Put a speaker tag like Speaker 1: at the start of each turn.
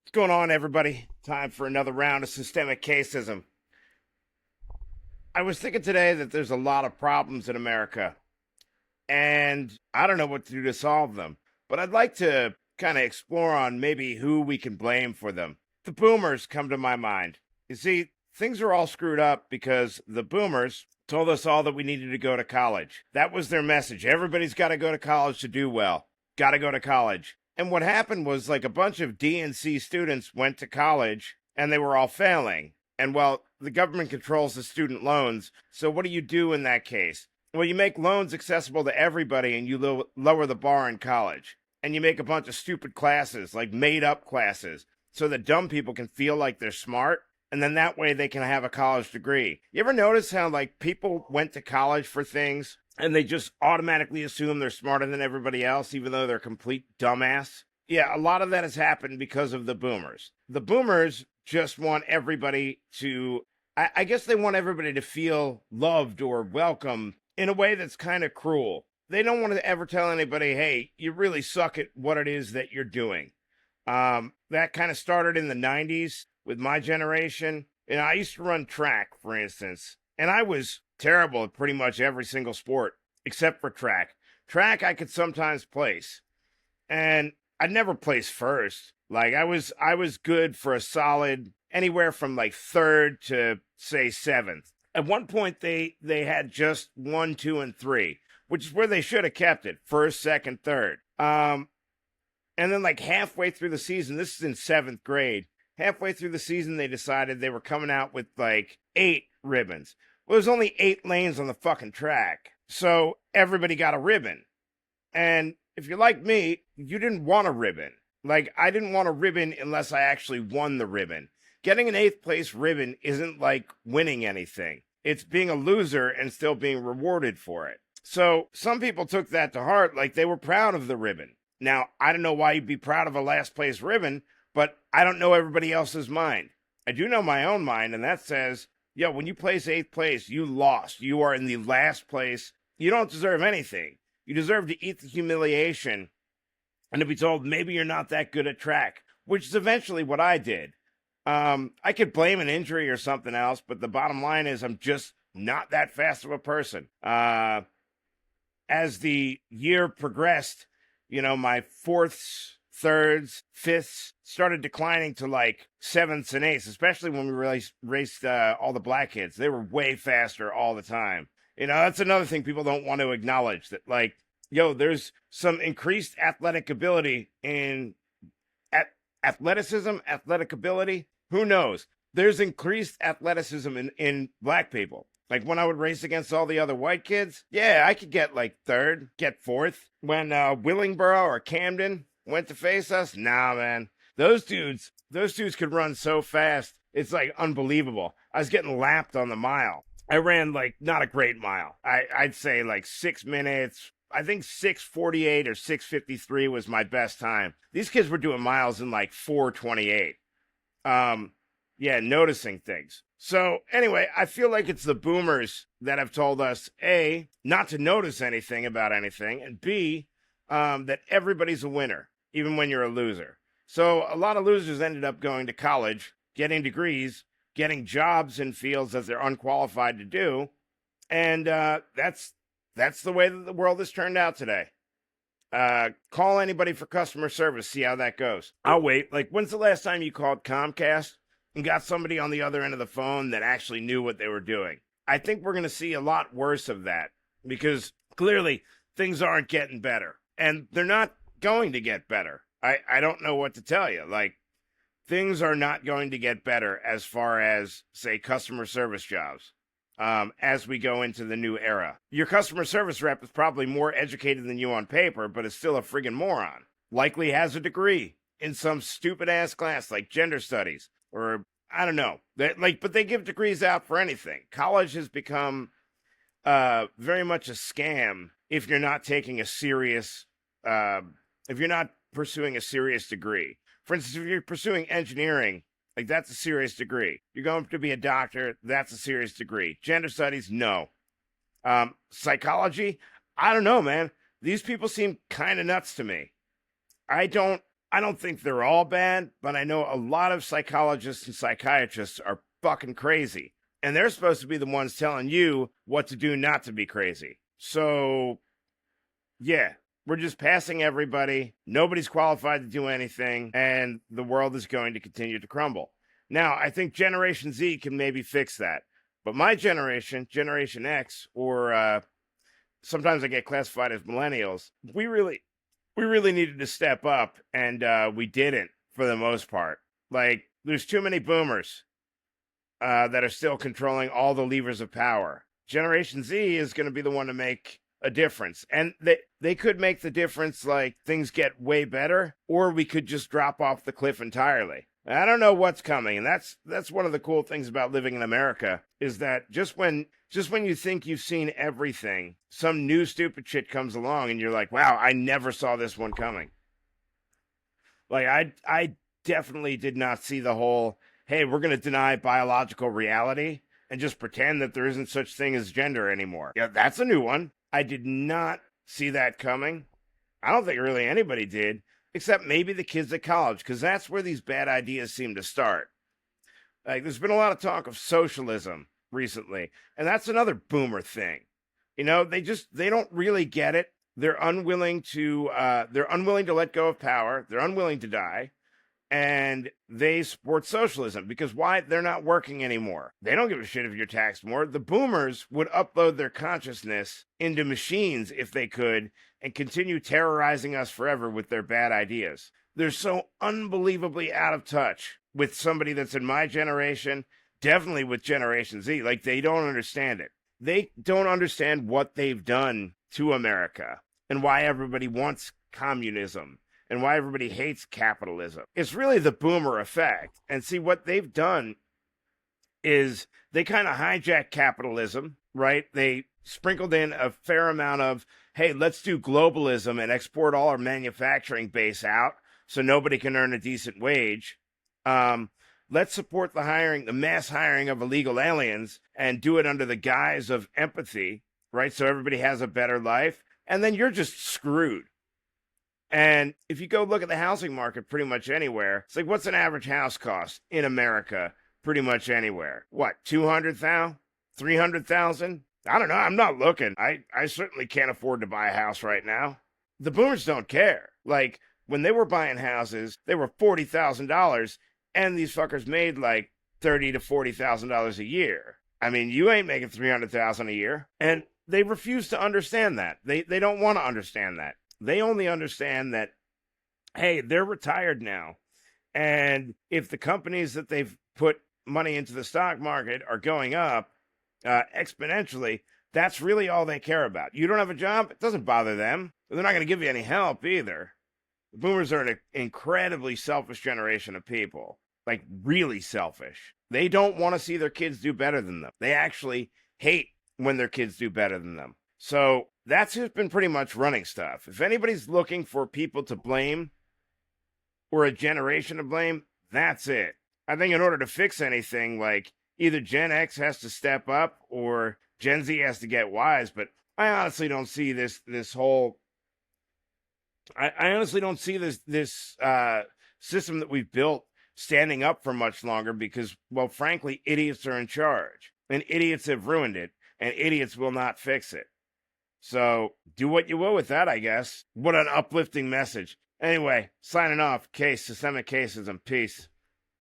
Speaker 1: What's going on, everybody? Time for another round of systemic caseism. I was thinking today that there's a lot of problems in America, and I don't know what to do to solve them. But I'd like to kind of explore on maybe who we can blame for them. The boomers come to my mind. You see, things are all screwed up because the boomers told us all that we needed to go to college. That was their message. Everybody's got to go to college to do well. Got to go to college. And what happened was like a bunch of D and C students went to college and they were all failing. And well, the government controls the student loans. So what do you do in that case? Well, you make loans accessible to everybody and you lower the bar in college. And you make a bunch of stupid classes, like made up classes, so that dumb people can feel like they're smart. And then that way they can have a college degree. You ever notice how like people went to college for things and they just automatically assume they're smarter than everybody else, even though they're complete dumbass? Yeah, a lot of that has happened because of the boomers. The boomers just want everybody to, I guess they want everybody to feel loved or welcome in a way that's kind of cruel. They don't want to ever tell anybody, hey, you really suck at what it is that you're doing. That kind of started in the 90s with my generation. You know, I used to run track, for instance, and I was terrible at pretty much every single sport except for track. Track I could sometimes place, and I'd never place first. Like I was good for a solid anywhere from like third to say seventh. At one point they had just 1, 2, and 3, which is where they should have kept it: first, second, third. And then like halfway through the season, this is in 7th grade. Halfway through the season, they decided they were coming out with like 8 ribbons. Well, there's only 8 lanes on the fucking track, so everybody got a ribbon. And if you're like me, you didn't want a ribbon. Like, I didn't want a ribbon unless I actually won the ribbon. Getting an 8th place ribbon isn't like winning anything. It's being a loser and still being rewarded for it. So some people took that to heart, like they were proud of the ribbon. Now, I don't know why you'd be proud of a last place ribbon, but I don't know everybody else's mind. I do know my own mind, and that says, yo, when you place 8th place, you lost. You are in the last place. You don't deserve anything. You deserve to eat the humiliation and to be told maybe you're not that good at track, which is eventually what I did. I could blame an injury or something else, but the bottom line is I'm just not that fast of a person. As the year progressed, you know, my 4ths, 3rds, 5ths started declining to like 7ths and 8ths, especially when we raced all the black kids. They were way faster all the time. You know, that's another thing people don't want to acknowledge, that like, yo, there's some increased athletic ability in athletic ability. Who knows? There's increased athleticism in black people. Like when I would race against all the other white kids, yeah, I could get like 3rd, get 4th. When Willingboro or Camden went to face us, nah, man. Those dudes could run so fast. It's like unbelievable. I was getting lapped on the mile. I ran like not a great mile. I'd say like 6 minutes. I think 6:48 or 6:53 was my best time. These kids were doing miles in like 4:28. Yeah, noticing things. So anyway, I feel like it's the boomers that have told us, A, not to notice anything about anything, and B, that everybody's a winner, even when you're a loser. So a lot of losers ended up going to college, getting degrees, getting jobs in fields that they're unqualified to do, and that's the way that the world has turned out today. Call anybody for customer service, see how that goes. I'll wait. Like, when's the last time you called Comcast and got somebody on the other end of the phone that actually knew what they were doing? I think we're going to see a lot worse of that because clearly things aren't getting better, and they're not going to get better. I don't know what to tell you. Like, things are not going to get better as far as, say, customer service jobs. As we go into the new era. Your customer service rep is probably more educated than you on paper, but is still a friggin' moron. Likely has a degree in some stupid-ass class like gender studies, or I don't know. But they give degrees out for anything. College has become very much a scam if you're not taking a serious, if you're not pursuing a serious degree. For instance, if you're pursuing engineering, like, that's a serious degree. You're going to be a doctor, that's a serious degree. Gender studies, no. Psychology, I don't know, man. These people seem kind of nuts to me. I don't I don't think they're all bad, but I know a lot of psychologists and psychiatrists are fucking crazy. And they're supposed to be the ones telling you what to do not to be crazy. So, yeah, we're just passing everybody. Nobody's qualified to do anything, and the world is going to continue to crumble. Now, I think Generation Z can maybe fix that. But my generation, Generation X, or sometimes I get classified as millennials, we really needed to step up, and we didn't for the most part. Like, there's too many boomers that are still controlling all the levers of power. Generation Z is going to be the one to make a difference, and they could make the difference. Like, things get way better, or we could just drop off the cliff entirely. I don't know what's coming, and that's one of the cool things about living in America, is that just when you think you've seen everything, some new stupid shit comes along and you're like, wow, I never saw this one coming. Like, I definitely did not see the whole, hey, we're going to deny biological reality and just pretend that there isn't such thing as gender anymore. Yeah, that's a new one. I did not see that coming. I don't think really anybody did, except maybe the kids at college, because that's where these bad ideas seem to start. Like, there's been a lot of talk of socialism recently, and that's another boomer thing. You know, they don't really get it. They're unwilling to let go of power. They're unwilling to die, and they support socialism because why? They're not working anymore. They don't give a shit if you're taxed more. The boomers would upload their consciousness into machines if they could and continue terrorizing us forever with their bad ideas. They're so unbelievably out of touch with somebody that's in my generation, definitely with Generation Z. Like, they don't understand it. They don't understand what they've done to America and why everybody wants communism and why everybody hates capitalism. It's really the boomer effect. And see, what they've done is they kind of hijack capitalism, right? They sprinkled in a fair amount of, hey, let's do globalism and export all our manufacturing base out so nobody can earn a decent wage. Let's support the mass hiring of illegal aliens and do it under the guise of empathy, right? So everybody has a better life. And then you're just screwed. And if you go look at the housing market pretty much anywhere, it's like, what's an average house cost in America pretty much anywhere? What, 200,000? 300,000? I don't know. I'm not looking. I certainly can't afford to buy a house right now. The boomers don't care. Like, when they were buying houses, they were $40,000, and these fuckers made like $30,000 to $40,000 a year. I mean, you ain't making $300,000 a year. And they refuse to understand that. They don't want to understand that. They only understand that, hey, they're retired now. And if the companies that they've put money into the stock market are going up exponentially, that's really all they care about. You don't have a job, it doesn't bother them. They're not going to give you any help either. The boomers are an incredibly selfish generation of people. Like, really selfish. They don't want to see their kids do better than them. They actually hate when their kids do better than them. So that's who's been pretty much running stuff. If anybody's looking for people to blame or a generation to blame, that's it. I think in order to fix anything, like, either Gen X has to step up or Gen Z has to get wise. But I honestly don't see this whole... I honestly don't see this system that we've built standing up for much longer because, well, frankly, idiots are in charge. And idiots have ruined it. And idiots will not fix it. So do what you will with that, I guess. What an uplifting message. Anyway, signing off. Systemic cases, and peace.